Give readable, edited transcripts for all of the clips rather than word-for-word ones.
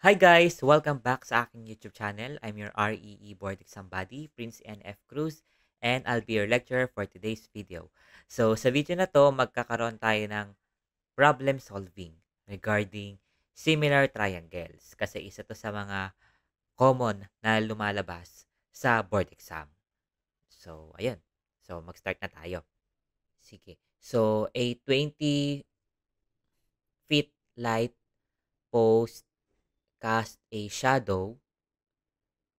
Hi guys! Welcome back sa aking YouTube channel. I'm your REE Board Exam Buddy, Prince NF Cruz, and I'll be your lecturer for today's video. So sa video na to, magkakaroon tayo ng problem solving regarding similar triangles kasi isa to sa mga common na lumalabas sa board exam. So ayun. So mag-start na tayo. Sige. So a 20 feet light post cast a shadow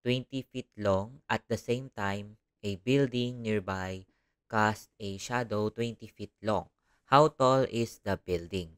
20 feet long. At the same time, a building nearby cast a shadow 20 feet long. How tall is the building?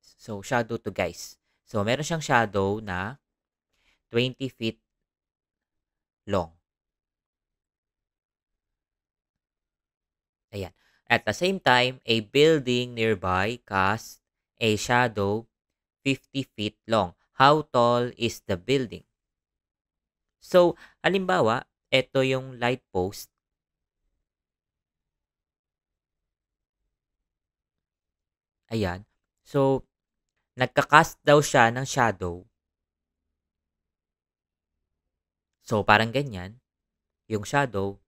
So, shadow to guys. So, meron siyang shadow na 20 feet long. Ayan. At the same time, a building nearby casts a shadow 50 feet long. How tall is the building? So, halimbawa, ito yung light post. Ayan. So, nagka-cast daw siya ng shadow. So, parang ganyan, yung shadow.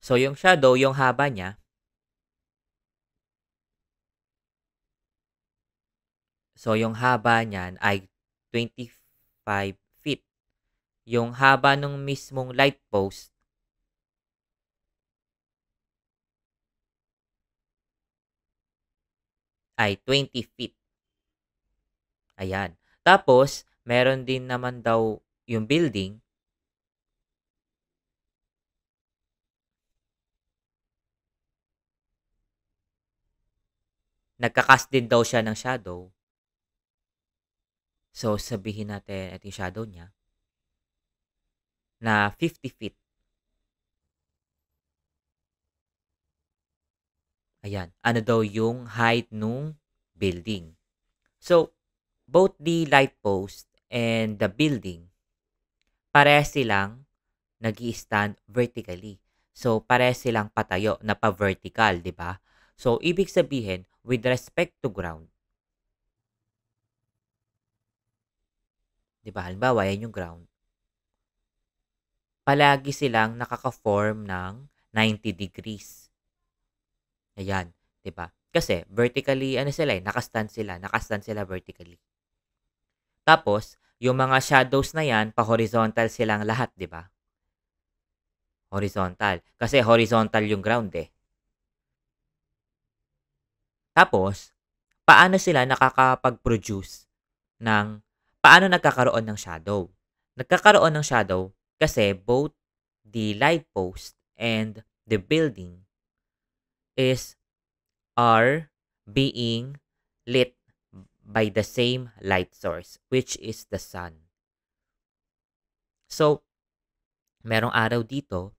So, yung shadow, yung haba niya, so yung haba niyan ay 25 feet. Yung haba nung mismong light post ay 20 feet. Ayan. Tapos, meron din naman daw yung building. Nagka-cast din daw siya ng shadow. So, sabihin natin, ito yung shadow niya, na 50 feet. Ayan. Ano daw yung height nung building? So, both the light post and the building, parehas silang nag stand vertically. So, parehas silang patayo na pa-vertical, di ba? So, ibig sabihin, with respect to ground, di ba? Halimbawa, yan yung ground. Palagi silang nakaka-form ng 90 degrees. Ayan, di ba? Kasi vertically, ano sila eh, nakastand sila vertically. Tapos, yung mga shadows na yan, pa-horizontal silang lahat, di ba? Horizontal. Kasi horizontal yung ground eh. Tapos, paano sila nakakapag-produce ng paano nagkakaroon ng shadow? Nagkakaroon ng shadow kasi both the light post and the building is are being lit by the same light source, which is the sun. So, merong araw dito,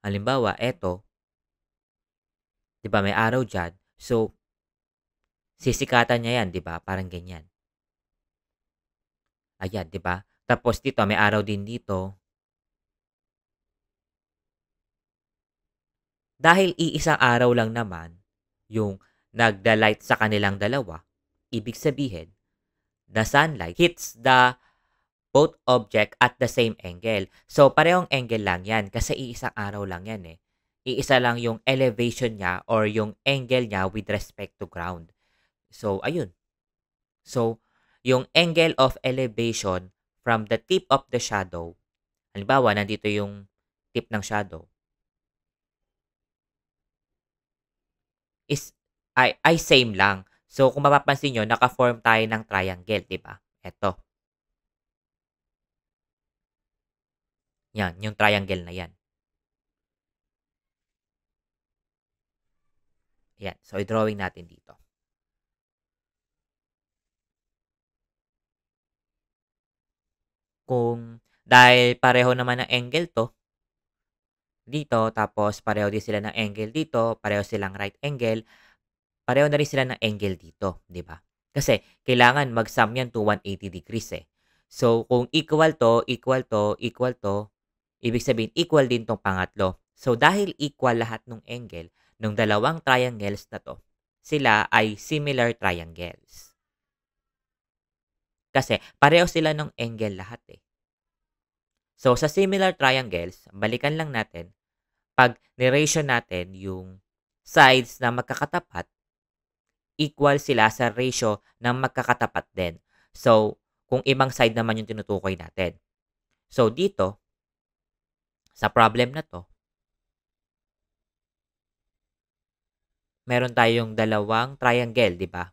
halimbawa, eto, di ba may araw dyan, so, sisikatan niya yan, di ba? Parang ganyan. Ayan, di ba? Tapos dito, may araw din dito. Dahil iisang araw lang naman yung nagda-light sa kanilang dalawa, ibig sabihin, the sunlight hits the both object at the same angle. So, parehong angle lang yan kasi iisang araw lang yan eh. Iisa lang yung elevation niya or yung angle niya with respect to ground. So, ayun. So, yung angle of elevation from the tip of the shadow, halimbawa, nandito yung tip ng shadow, is ay same lang. So, kung mapapansin niyo, naka-form tayo ng triangle, 'di ba? Eto, 'yan, yung triangle na 'yan. 'Yan. So, i-drawing natin dito. Kung dahil pareho naman ng angle 'to, dito, tapos pareho din sila ng angle dito, pareho silang right angle, pareho na rin sila ng angle dito, 'di ba? Kasi kailangan mag-sum 'yan to 180 degrees, eh. So, kung equal 'to, equal 'to, equal 'to, ibig sabihin equal din 'tong pangatlo. So, dahil equal lahat ng angle, ng dalawang triangles na to, sila ay similar triangles. Kasi pareho sila ng angle lahat eh. So, sa similar triangles, balikan lang natin, pag ni-ratio natin yung sides na magkakatapat, equal sila sa ratio ng magkakatapat din. So, kung ibang side naman yung tinutukoy natin. So, dito, sa problem na to, meron tayong dalawang triangle, di ba?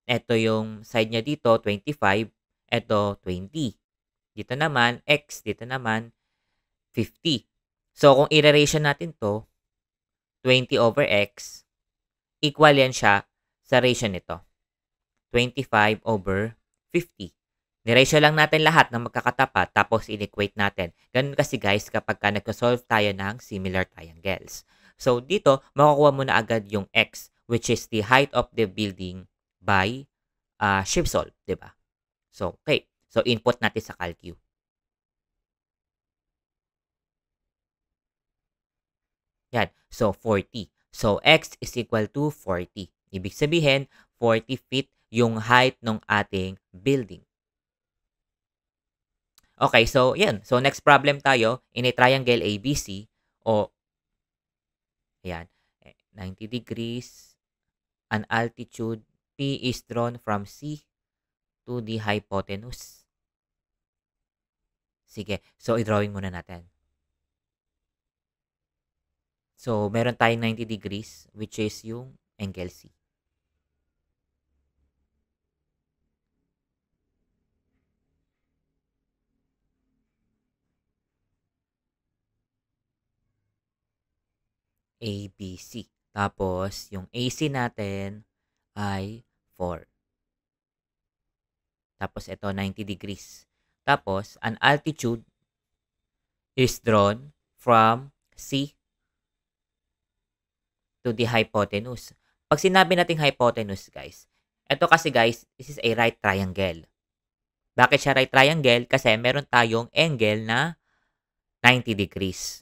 Ito yung side niya dito, 25. Ito, 20. Dito naman, x. Dito naman, 50. So, kung i-ratio natin to, 20 over x, equal yan siya sa ratio nito. 25 over 50. Niratio lang natin lahat ng magkakatapat tapos in-equate natin. Ganun kasi guys kapag ka nagko-solve tayo ng similar triangles. So dito, makukuha mo na agad yung x which is the height of the building by shift solve, di ba? So, okay. So, input natin sa CalQ. Yan. So, 40. So, x is equal to 40. Ibig sabihin, 40 feet yung height ng ating building. Okay, so yan. So next problem tayo in a triangle ABC o ayan, 90 degrees, an altitude P is drawn from C to the hypotenuse. Sige, so i-drawing muna natin. So meron tayong 90 degrees which is yung angle C. ABC. Tapos, yung AC natin ay 4. Tapos, ito 90 degrees. Tapos, an altitude is drawn from C to the hypotenuse. Pag sinabi nating hypotenuse, guys, ito kasi guys, this is a right triangle. Bakit siya right triangle? Kasi meron tayong angle na 90 degrees.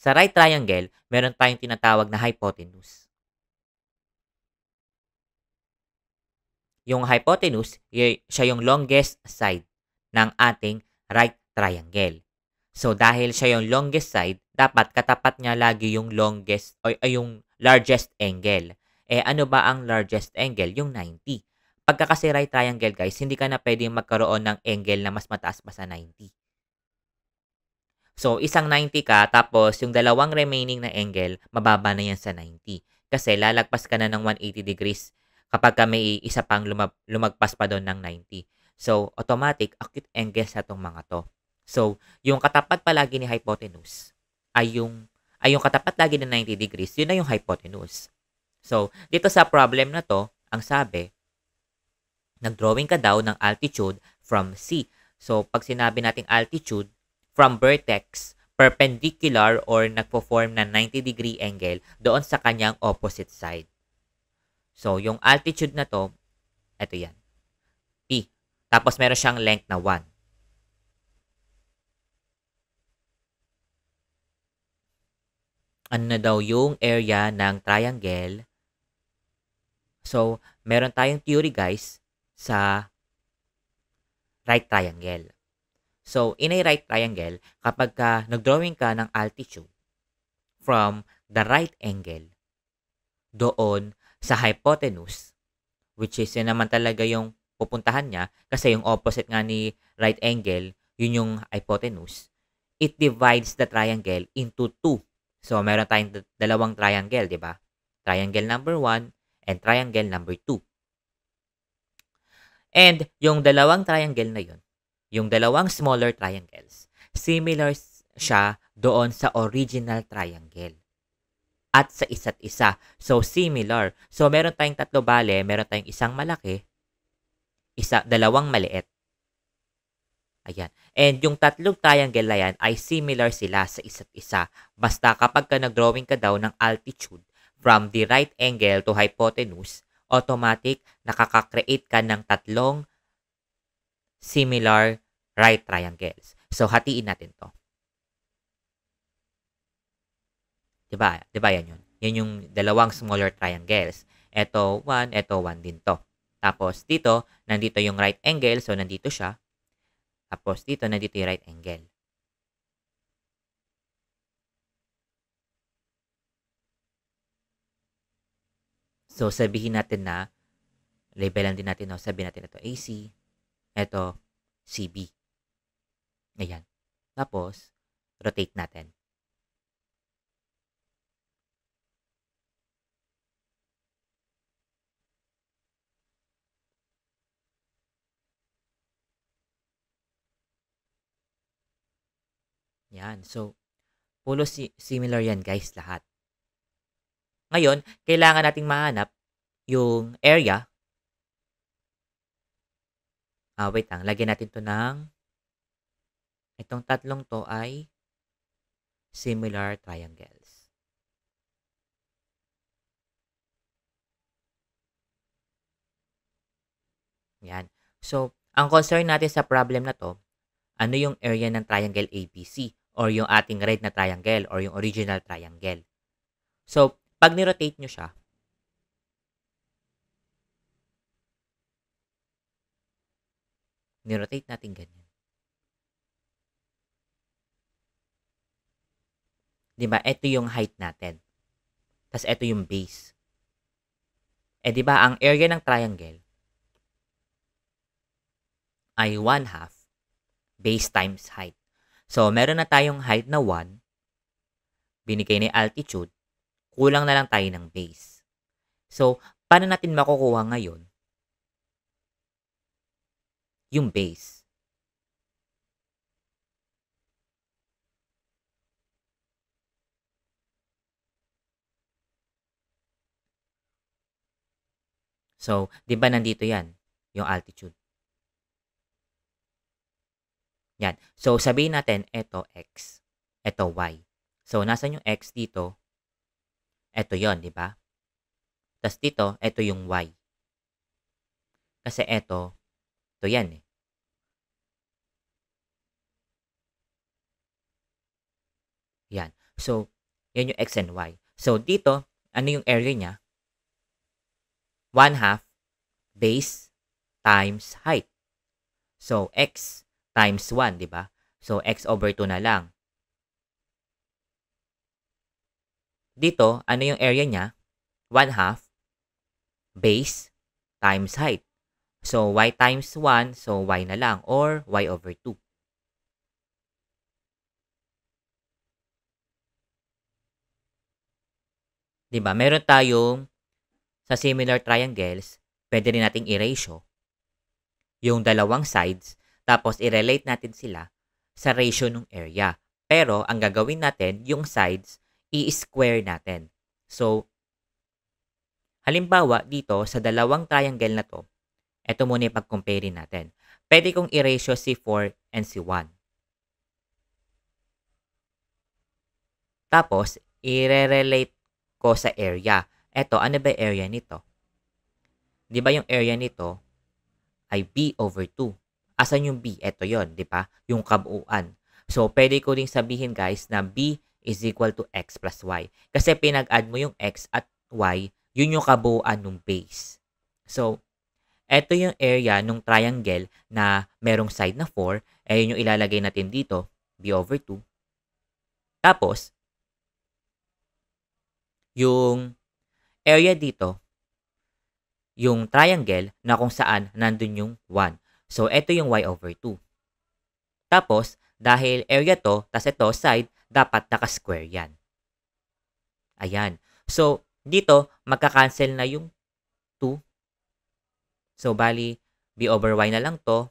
Sa right triangle, meron tayong tinatawag na hypotenuse. Yung hypotenuse, siya yung longest side ng ating right triangle. So, dahil siya yung longest side, dapat katapat niya lagi yung longest o yung largest angle. Eh, ano ba ang largest angle? Yung 90. Pagka kasi right triangle, guys, hindi ka na pwedeng magkaroon ng angle na mas mataas pa sa 90. So, isang 90 ka, tapos yung dalawang remaining na angle, mababa na yan sa 90. Kasi lalagpas ka na ng 180 degrees kapag ka may isa pang lumagpas pa doon ng 90. So, automatic, acute angle sa itong mga to. So, yung katapat palagi ni hypotenuse ay yung katapat lagi ng 90 degrees, yun na yung hypotenuse. So, dito sa problem na to, ang sabi, nag-drawing ka daw ng altitude from C. So, pag sinabi nating altitude, from vertex, perpendicular or nagpo-form na 90 degree angle doon sa kanyang opposite side. So, yung altitude na to, ito yan, P. Tapos, meron siyang length na 1. Ano na daw yung area ng triangle? So, meron tayong theory guys sa right triangle. So, in a right triangle, kapag nag-drawing ka ng altitude from the right angle doon sa hypotenuse, which is yun naman talaga yung pupuntahan niya kasi yung opposite nga ni right angle, yun yung hypotenuse, it divides the triangle into two. So, meron tayong dalawang triangle, di ba? Triangle number 1 and triangle number 2. And yung dalawang triangle na yun, yung dalawang smaller triangles, similar siya doon sa original triangle at sa isa't isa. So, similar. So, meron tayong tatlo bale, meron tayong isang malaki, dalawang maliit. Ayan. And yung tatlong triangle na yan ay similar sila sa isa't isa. Basta kapag nag-drawing ka daw ng altitude from the right angle to hypotenuse, automatic nakaka-create ka ng tatlong similar right triangles. So, hatiin natin to. 'Di ba yan yun? Yan yung dalawang smaller triangles. Eto 1 din 'to. Tapos dito, nandito yung right angle, so nandito siya. Tapos dito, nandito yung right angle. So, sabihin natin na, labelan din natin, no? Sabihin natin ito AC, ito CB. Ayan. Tapos, rotate natin. Yan. So, pulo similar yan guys lahat. Ngayon, kailangan nating mahanap yung area. Wait lang. Lagyan natin to ng, itong tatlong to ay similar triangles. Yan. So, ang concern natin sa problem na to, ano yung area ng triangle ABC or yung ating red na triangle or yung original triangle. So, pag ni-rotate nyo siya, ni-rotate natin ganyan. Diba? Ito yung height natin. Tapos ito yung base. Diba, ang area ng triangle ay 1/2 base times height. So, meron na tayong height na 1, binigay na yung altitude, kulang na lang tayo ng base. So, paano natin makukuha ngayon yung base? So, di ba nandito yan, yung altitude? Yan. So, sabihin natin, ito x, ito y. So, nasan yung x dito? Ito yon, di ba? Tapos dito, ito yung y. Kasi ito yan eh. Yan. So, yan yung x and y. So, dito, ano yung area niya? 1/2 base times height. So, x times 1, di ba? So, x over 2 na lang. Dito, ano yung area niya? 1/2 base times height. So, y times 1, so y na lang, or y over 2. Diba? Meron tayong, sa similar triangles, pwede rin nating i-ratio yung dalawang sides, tapos i-relate natin sila sa ratio ng area. Pero, ang gagawin natin, yung sides, i-square natin. So, halimbawa, dito, sa dalawang triangle na to, ito muna yung pag-compare natin. Pwede kong i-ratio si 4 and si 1. Tapos, i-relate ko sa area. Ito, ano ba area nito? Di ba yung area nito ay b over 2? Asan yung b? Ito yon, di ba? Yung kabuuan. So, pwede ko rin sabihin guys na b is equal to x plus y. Kasi pinag-add mo yung x at y, yun yung kabuuan ng base. So, ito yung area ng triangle na merong side na 4. Yun yung ilalagay natin dito, b over 2. Tapos, yung area dito, yung triangle na kung saan nandun yung 1. So, ito yung y over 2. Tapos, dahil area to, tas ito side, dapat naka-square yan. Ayan. So, dito, magka-cancel na yung 2. So, bali, b over y na lang to.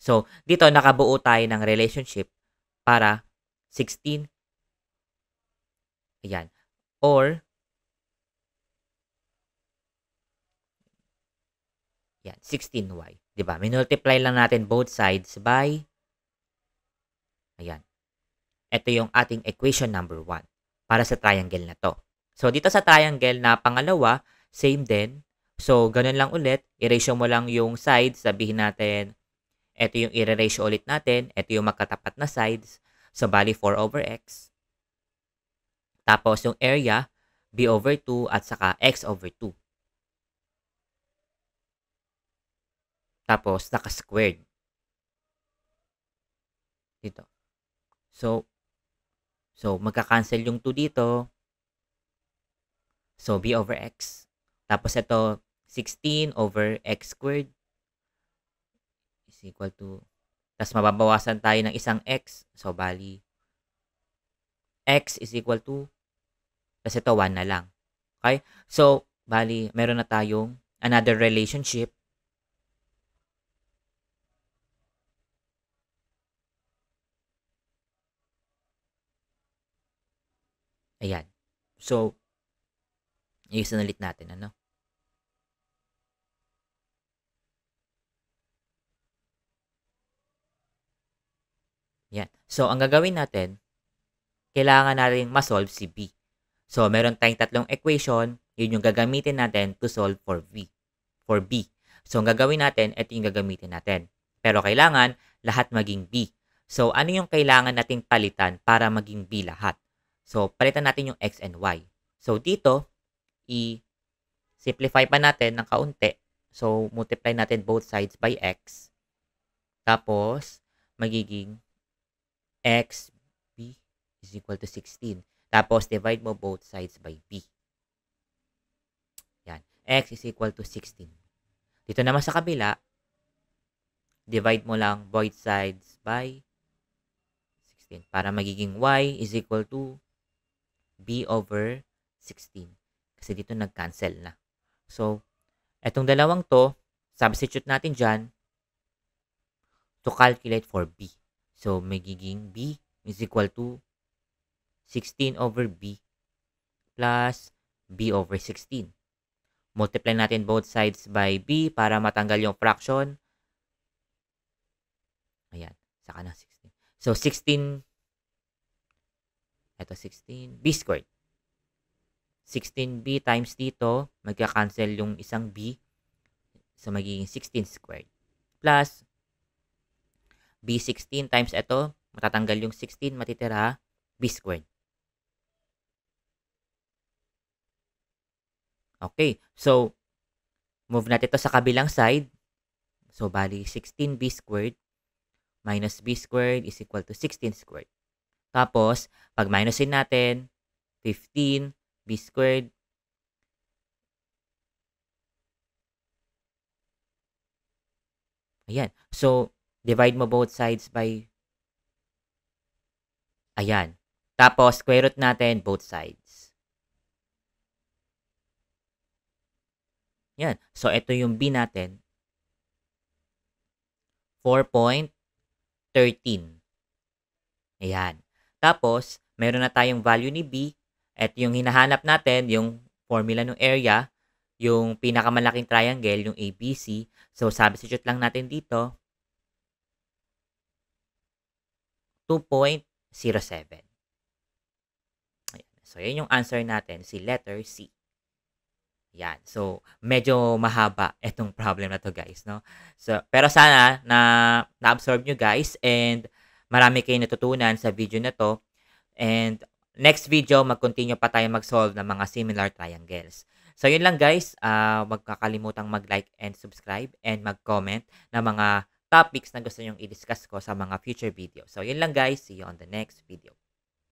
So, dito, nakabuo tayo ng relationship para 16. Ayan. Or, yan, 16y. Diba? Minultiply lang natin both sides by, ayan. Ito yung ating equation number 1 para sa triangle na to. So, dito sa triangle na pangalawa, same din. So, ganun lang ulit. I-ratio mo lang yung sides. Sabihin natin, ito yung i-ratio ulit natin. Ito yung magkatapat na sides. So, bali 4 over x. Tapos yung area, b over 2 at saka x over 2. Tapos naka-squared dito. So magka-cancel yung 2 dito. So b over x. Tapos ito 16 over x squared is equal to, tapos mababawasan tayo ng isang x. So bali x is equal to, tapos ito 1 na lang. Okay? So bali meron na tayong another relationship. Ayan. So ayusin ulit natin, ano? Yan. So, ang gagawin natin, kailangan natin ma-solve si B. So, meron tayong tatlong equation, yun yung gagamitin natin to solve for B. So, ang gagawin natin, ito yung gagamitin natin. Pero kailangan lahat maging B. So, ano yung kailangan nating palitan para maging B lahat? So, palitan natin yung X and Y. So, dito, i-simplify pa natin ng kaunti. So, multiply natin both sides by X. Tapos, magiging X B is equal to 16. Tapos, divide mo both sides by B. Yan. X is equal to 16. Dito naman sa kabila, divide mo lang both sides by 16. Para magiging Y is equal to B over 16. Kasi dito nag-cancel na. So, etong dalawang to, substitute natin dyan to calculate for B. So, magiging B is equal to 16 over B plus B over 16. Multiply natin both sides by B para matanggal yung fraction. Ayan. Saka na 16. So, 16. Ito 16. B squared. 16B times dito. Magka-cancel yung isang B. So, magiging 16 squared. Plus B16 times ito, matatanggal yung 16, matitira B squared. Okay, so, move natin ito sa kabilang side. So, bali 16B squared minus B squared is equal to 16 squared. Tapos, pag minusin natin, 15 B squared. Ayan. So, divide mo both sides by, ayan. Tapos, square root natin both sides. Yan. So, ito yung B natin. 4.13. Ayan. Tapos, meron na tayong value ni B. At yung hinahanap natin, yung formula ng area, yung pinakamalaking triangle, yung ABC. So, substitute lang natin dito. 2.07. So, yun yung answer natin, si letter C. Yan. So, medyo mahaba itong problem na to, guys, no? So, pero sana na-absorb nyo, guys, and marami kayong natutunan sa video na to. And next video, mag-continue pa tayo mag-solve ng mga similar triangles. So, yun lang, guys. Huwag kakalimutang mag-like and subscribe and mag-comment na mga topics na gusto nyong i-discuss ko sa mga future videos. So, yun lang, guys. See you on the next video.